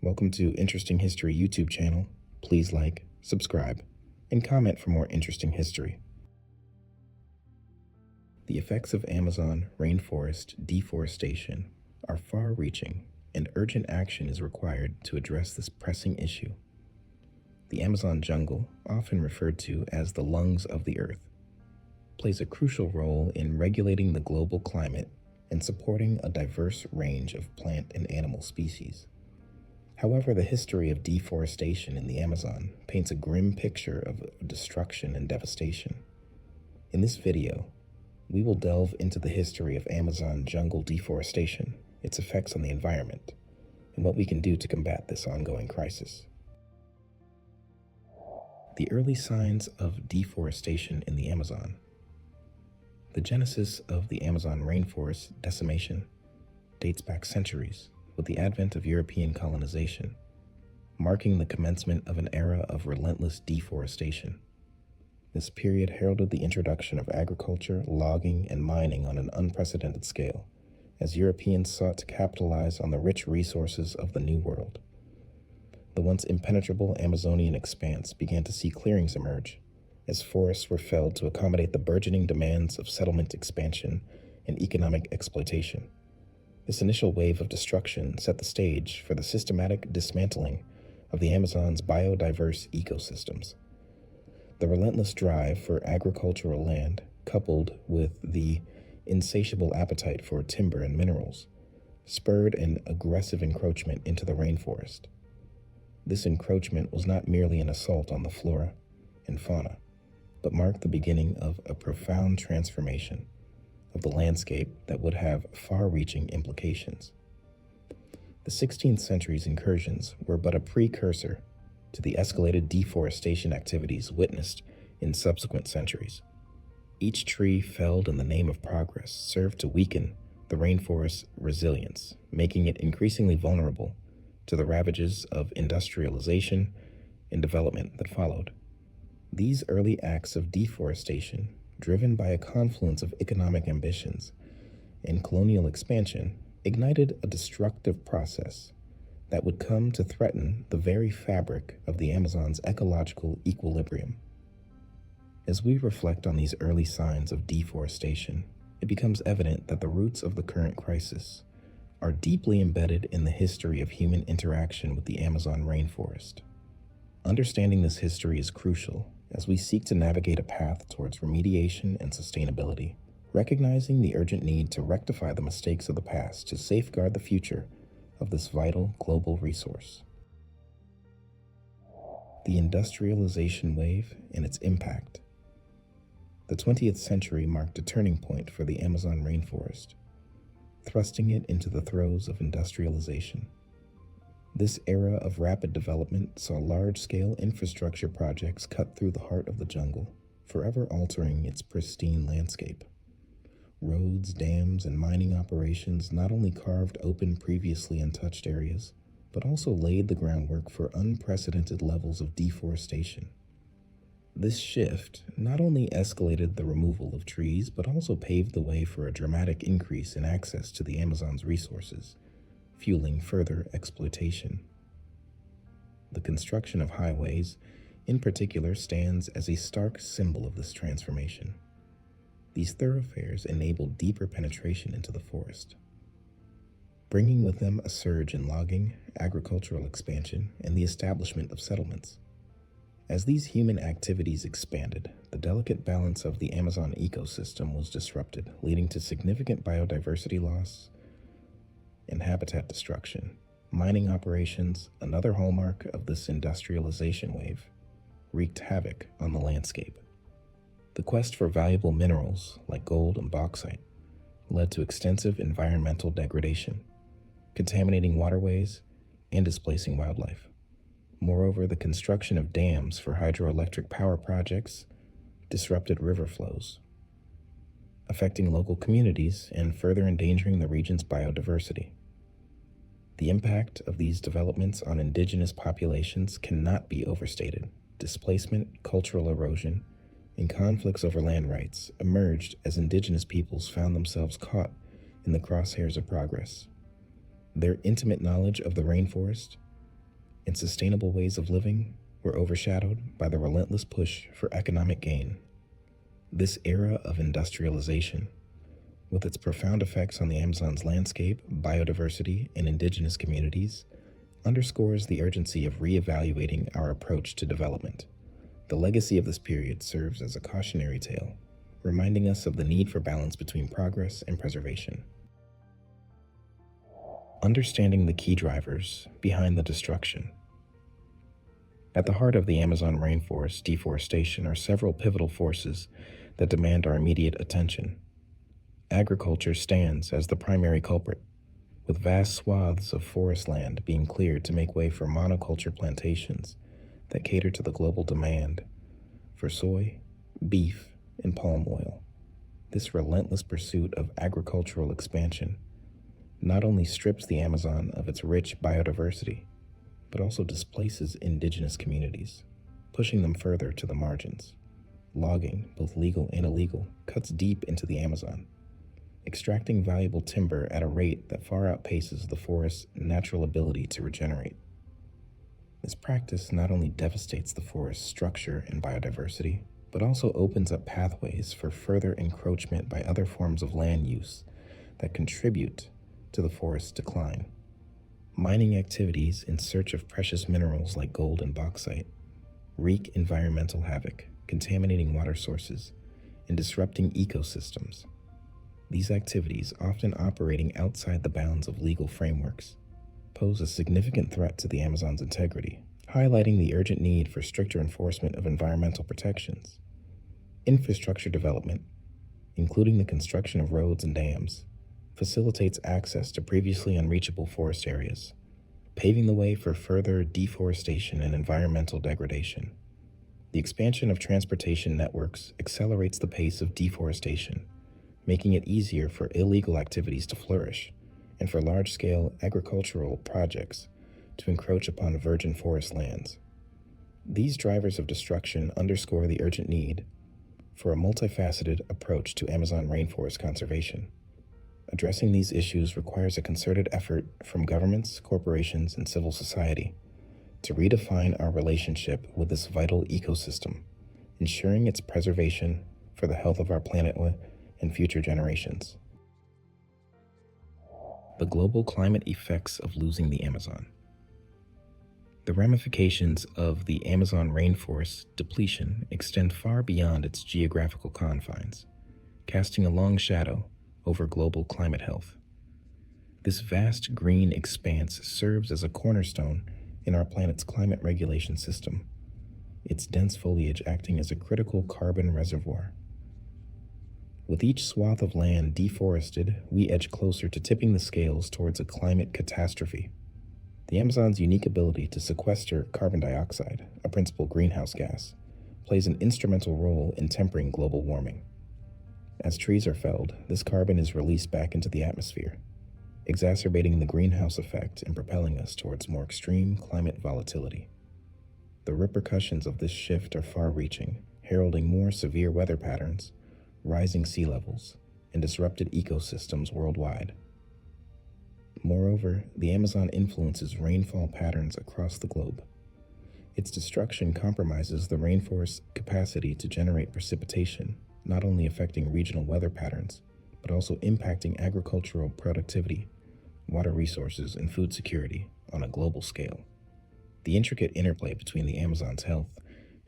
Welcome to Interesting History YouTube channel. Please like, subscribe, and comment for more interesting history. The effects of Amazon rainforest deforestation are far-reaching, and urgent action is required to address this pressing issue. The Amazon jungle, often referred to as the lungs of the earth, plays a crucial role in regulating the global climate and supporting a diverse range of plant and animal species. However, the history of deforestation in the Amazon paints a grim picture of destruction and devastation. In this video, we will delve into the history of Amazon jungle deforestation, its effects on the environment, and what we can do to combat this ongoing crisis. The early signs of deforestation in the Amazon. The genesis of the Amazon rainforest decimation dates back centuries, with the advent of European colonization, marking the commencement of an era of relentless deforestation. This period heralded the introduction of agriculture, logging, and mining on an unprecedented scale, as Europeans sought to capitalize on the rich resources of the New World. The once impenetrable Amazonian expanse began to see clearings emerge, as forests were felled to accommodate the burgeoning demands of settlement expansion and economic exploitation. This initial wave of destruction set the stage for the systematic dismantling of the Amazon's biodiverse ecosystems. The relentless drive for agricultural land, coupled with the insatiable appetite for timber and minerals, spurred an aggressive encroachment into the rainforest. This encroachment was not merely an assault on the flora and fauna, but marked the beginning of a profound transformation of the landscape that would have far-reaching implications. The 16th century's incursions were but a precursor to the escalated deforestation activities witnessed in subsequent centuries. Each tree felled in the name of progress served to weaken the rainforest's resilience, making it increasingly vulnerable to the ravages of industrialization and development that followed. These early acts of deforestation, driven by a confluence of economic ambitions and colonial expansion, ignited a destructive process that would come to threaten the very fabric of the Amazon's ecological equilibrium. As we reflect on these early signs of deforestation, it becomes evident that the roots of the current crisis are deeply embedded in the history of human interaction with the Amazon rainforest. Understanding this history is crucial as we seek to navigate a path towards remediation and sustainability, recognizing the urgent need to rectify the mistakes of the past to safeguard the future of this vital global resource. The industrialization wave and its impact. The 20th century marked a turning point for the Amazon rainforest, thrusting it into the throes of industrialization. This era of rapid development saw large-scale infrastructure projects cut through the heart of the jungle, forever altering its pristine landscape. Roads, dams, and mining operations not only carved open previously untouched areas, but also laid the groundwork for unprecedented levels of deforestation. This shift not only escalated the removal of trees, but also paved the way for a dramatic increase in access to the Amazon's resources, fueling further exploitation. The construction of highways, in particular, stands as a stark symbol of this transformation. These thoroughfares enabled deeper penetration into the forest, bringing with them a surge in logging, agricultural expansion, and the establishment of settlements. As these human activities expanded, the delicate balance of the Amazon ecosystem was disrupted, leading to significant biodiversity loss and habitat destruction. Mining operations, another hallmark of this industrialization wave, wreaked havoc on the landscape. The quest for valuable minerals like gold and bauxite led to extensive environmental degradation, contaminating waterways and displacing wildlife. Moreover, the construction of dams for hydroelectric power projects disrupted river flows, affecting local communities and further endangering the region's biodiversity. The impact of these developments on indigenous populations cannot be overstated. Displacement, cultural erosion, and conflicts over land rights emerged as indigenous peoples found themselves caught in the crosshairs of progress. Their intimate knowledge of the rainforest and sustainable ways of living were overshadowed by the relentless push for economic gain. This era of industrialization, with its profound effects on the Amazon's landscape, biodiversity, and indigenous communities, underscores the urgency of reevaluating our approach to development. The legacy of this period serves as a cautionary tale, reminding us of the need for balance between progress and preservation. Understanding the key drivers behind the destruction. At the heart of the Amazon rainforest deforestation are several pivotal forces that demand our immediate attention. Agriculture stands as the primary culprit, with vast swaths of forest land being cleared to make way for monoculture plantations that cater to the global demand for soy, beef, and palm oil. This relentless pursuit of agricultural expansion not only strips the Amazon of its rich biodiversity, but also displaces indigenous communities, pushing them further to the margins. Logging, both legal and illegal, cuts deep into the Amazon, extracting valuable timber at a rate that far outpaces the forest's natural ability to regenerate. This practice not only devastates the forest's structure and biodiversity, but also opens up pathways for further encroachment by other forms of land use that contribute to the forest's decline. Mining activities in search of precious minerals like gold and bauxite wreak environmental havoc, contaminating water sources and disrupting ecosystems. These activities, often operating outside the bounds of legal frameworks, pose a significant threat to the Amazon's integrity, highlighting the urgent need for stricter enforcement of environmental protections. Infrastructure development, including the construction of roads and dams, facilitates access to previously unreachable forest areas, paving the way for further deforestation and environmental degradation. The expansion of transportation networks accelerates the pace of deforestation, making it easier for illegal activities to flourish and for large-scale agricultural projects to encroach upon virgin forest lands. These drivers of destruction underscore the urgent need for a multifaceted approach to Amazon rainforest conservation. Addressing these issues requires a concerted effort from governments, corporations, and civil society to redefine our relationship with this vital ecosystem, ensuring its preservation for the health of our planet and future generations. The global climate effects of losing the Amazon. The ramifications of the Amazon rainforest depletion extend far beyond its geographical confines, casting a long shadow over global climate health. This vast green expanse serves as a cornerstone in our planet's climate regulation system, its dense foliage acting as a critical carbon reservoir. With each swath of land deforested, we edge closer to tipping the scales towards a climate catastrophe. The Amazon's unique ability to sequester carbon dioxide, a principal greenhouse gas, plays an instrumental role in tempering global warming. As trees are felled, this carbon is released back into the atmosphere, exacerbating the greenhouse effect and propelling us towards more extreme climate volatility. The repercussions of this shift are far-reaching, heralding more severe weather patterns, rising sea levels, and disrupted ecosystems worldwide. Moreover, the Amazon influences rainfall patterns across the globe. Its destruction compromises the rainforest's capacity to generate precipitation, not only affecting regional weather patterns, but also impacting agricultural productivity, water resources, and food security on a global scale. The intricate interplay between the Amazon's health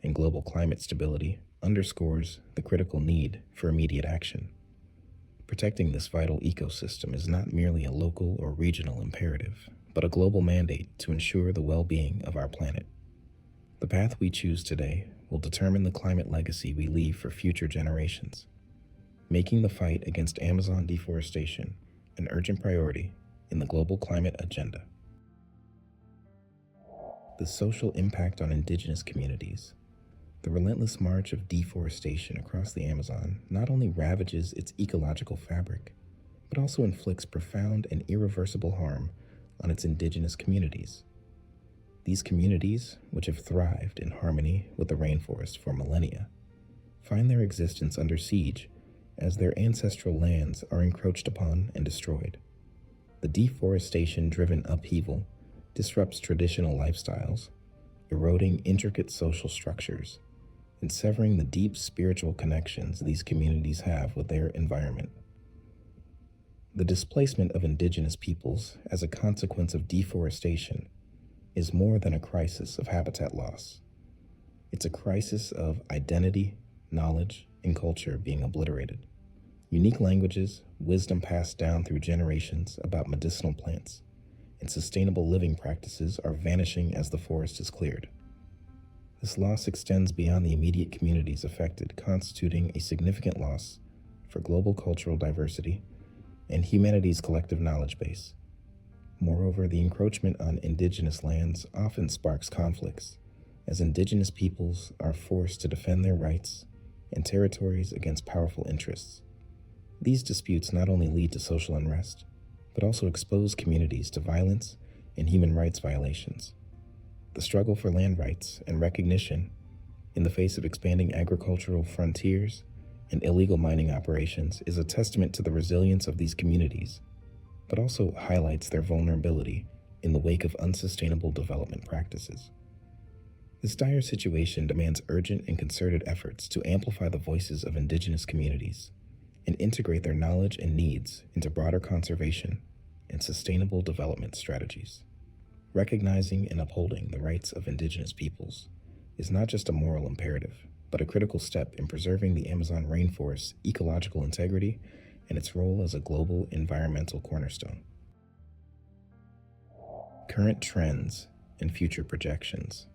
and global climate stability underscores the critical need for immediate action. Protecting this vital ecosystem is not merely a local or regional imperative, but a global mandate to ensure the well-being of our planet. The path we choose today will determine the climate legacy we leave for future generations, making the fight against Amazon deforestation an urgent priority in the global climate agenda. The social impact on indigenous communities. The relentless march of deforestation across the Amazon not only ravages its ecological fabric, but also inflicts profound and irreversible harm on its indigenous communities. These communities, which have thrived in harmony with the rainforest for millennia, find their existence under siege as their ancestral lands are encroached upon and destroyed. The deforestation-driven upheaval disrupts traditional lifestyles, eroding intricate social structures, and severing the deep spiritual connections these communities have with their environment. The displacement of indigenous peoples as a consequence of deforestation is more than a crisis of habitat loss. It's a crisis of identity, knowledge, and culture being obliterated. Unique languages, wisdom passed down through generations about medicinal plants, and sustainable living practices are vanishing as the forest is cleared. This loss extends beyond the immediate communities affected, constituting a significant loss for global cultural diversity and humanity's collective knowledge base. Moreover, the encroachment on indigenous lands often sparks conflicts, as indigenous peoples are forced to defend their rights and territories against powerful interests. These disputes not only lead to social unrest, but also expose communities to violence and human rights violations. The struggle for land rights and recognition in the face of expanding agricultural frontiers and illegal mining operations is a testament to the resilience of these communities, but also highlights their vulnerability in the wake of unsustainable development practices. This dire situation demands urgent and concerted efforts to amplify the voices of indigenous communities and integrate their knowledge and needs into broader conservation and sustainable development strategies. Recognizing and upholding the rights of indigenous peoples is not just a moral imperative, but a critical step in preserving the Amazon rainforest's ecological integrity and its role as a global environmental cornerstone. Current trends and future projections.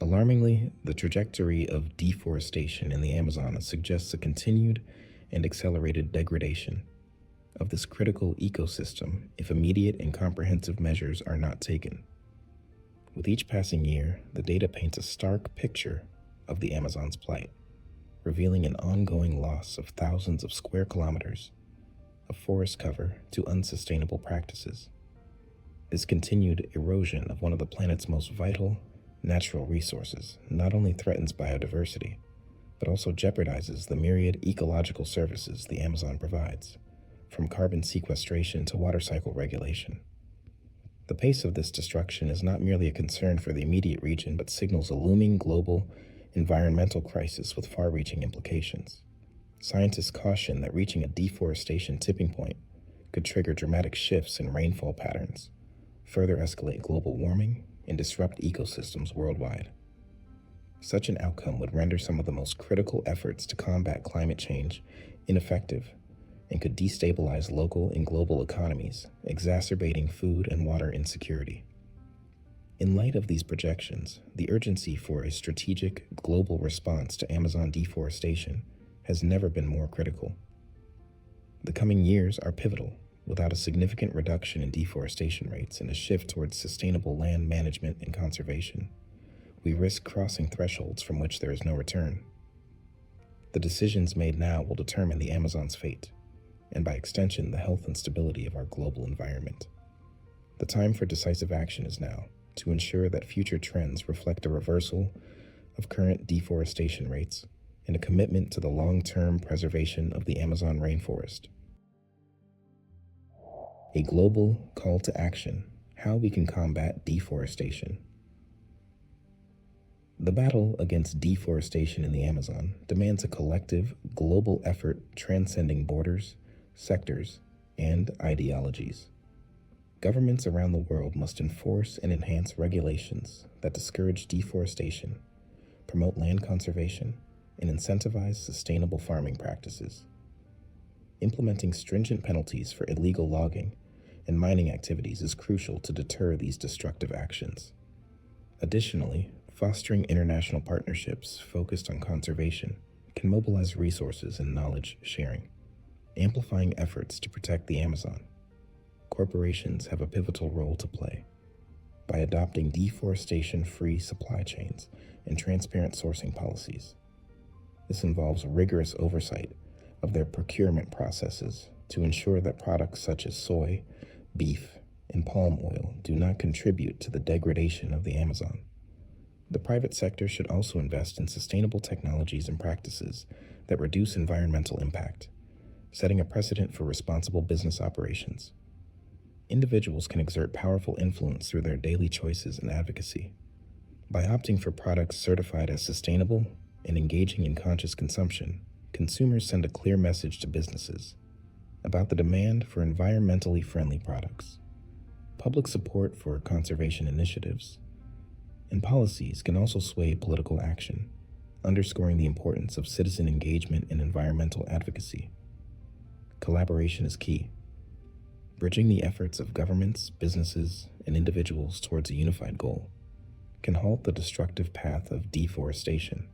Alarmingly, the trajectory of deforestation in the Amazon suggests a continued and accelerated degradation of this critical ecosystem if immediate and comprehensive measures are not taken. With each passing year, the data paints a stark picture of the Amazon's plight, revealing an ongoing loss of thousands of square kilometers of forest cover to unsustainable practices. This continued erosion of one of the planet's most vital natural resources not only threatens biodiversity, but also jeopardizes the myriad ecological services the Amazon provides, from carbon sequestration to water cycle regulation. The pace of this destruction is not merely a concern for the immediate region, but signals a looming global environmental crisis with far-reaching implications. Scientists caution that reaching a deforestation tipping point could trigger dramatic shifts in rainfall patterns, further escalate global warming, and disrupt ecosystems worldwide. Such an outcome would render some of the most critical efforts to combat climate change ineffective and could destabilize local and global economies, exacerbating food and water insecurity. In light of these projections, the urgency for a strategic global response to Amazon deforestation has never been more critical. The coming years are pivotal. Without a significant reduction in deforestation rates and a shift towards sustainable land management and conservation, we risk crossing thresholds from which there is no return. The decisions made now will determine the Amazon's fate, and by extension, the health and stability of our global environment. The time for decisive action is now, to ensure that future trends reflect a reversal of current deforestation rates and a commitment to the long-term preservation of the Amazon rainforest. A global call to action: how we can combat deforestation. The battle against deforestation in the Amazon demands a collective, global effort transcending borders, sectors, and ideologies. Governments around the world must enforce and enhance regulations that discourage deforestation, promote land conservation, and incentivize sustainable farming practices. Implementing stringent penalties for illegal logging and mining activities is crucial to deter these destructive actions. Additionally, fostering international partnerships focused on conservation can mobilize resources and knowledge sharing, amplifying efforts to protect the Amazon. Corporations have a pivotal role to play. By adopting deforestation-free supply chains and transparent sourcing policies. This involves rigorous oversight of their procurement processes to ensure that products such as soy, beef, and palm oil do not contribute to the degradation of the Amazon. The private sector should also invest in sustainable technologies and practices that reduce environmental impact, setting a precedent for responsible business operations. Individuals can exert powerful influence through their daily choices and advocacy. By opting for products certified as sustainable and engaging in conscious consumption, consumers send a clear message to businesses about the demand for environmentally friendly products. Public support for conservation initiatives and policies can also sway political action, underscoring the importance of citizen engagement in environmental advocacy. Collaboration is key. Bridging the efforts of governments, businesses, and individuals towards a unified goal can halt the destructive path of deforestation.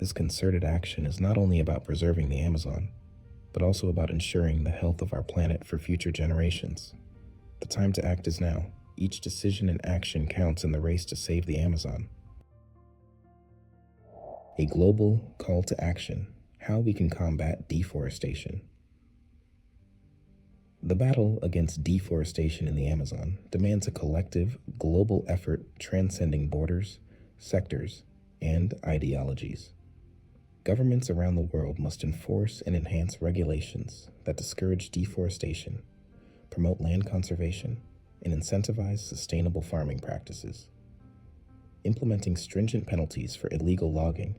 This concerted action is not only about preserving the Amazon, but also about ensuring the health of our planet for future generations. The time to act is now. Each decision and action counts in the race to save the Amazon. A global call to action: how we can combat deforestation. The battle against deforestation in the Amazon demands a collective, global effort transcending borders, sectors, and ideologies. Governments around the world must enforce and enhance regulations that discourage deforestation, promote land conservation, and incentivize sustainable farming practices. Implementing stringent penalties for illegal logging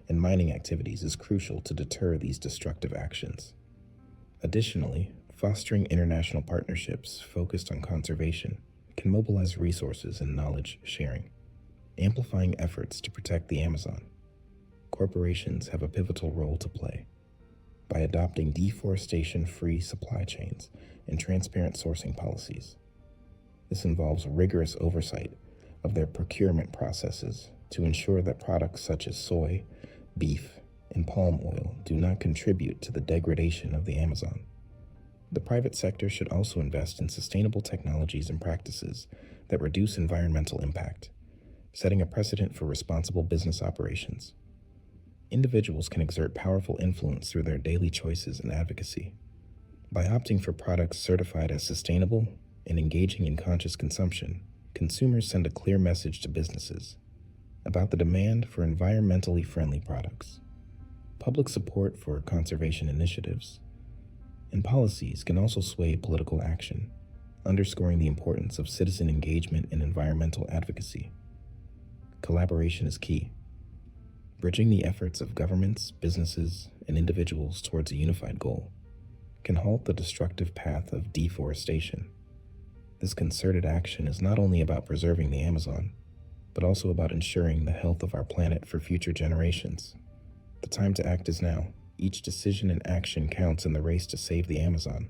and mining activities is crucial to deter these destructive actions. Additionally, fostering international partnerships focused on conservation can mobilize resources and knowledge sharing, amplifying efforts to protect the Amazon. Corporations have a pivotal role to play. By adopting deforestation-free supply chains and transparent sourcing policies. This involves rigorous oversight of their procurement processes to ensure that products such as soy, beef, and palm oil do not contribute to the degradation of the Amazon. The private sector should also invest in sustainable technologies and practices that reduce environmental impact, setting a precedent for responsible business operations. Individuals can exert powerful influence through their daily choices and advocacy. By opting for products certified as sustainable and engaging in conscious consumption, consumers send a clear message to businesses about the demand for environmentally friendly products. Public support for conservation initiatives and policies can also sway political action, underscoring the importance of citizen engagement in environmental advocacy. Collaboration is key. Bridging the efforts of governments, businesses, and individuals towards a unified goal can halt the destructive path of deforestation. This concerted action is not only about preserving the Amazon, but also about ensuring the health of our planet for future generations. The time to act is now. Each decision and action counts in the race to save the Amazon.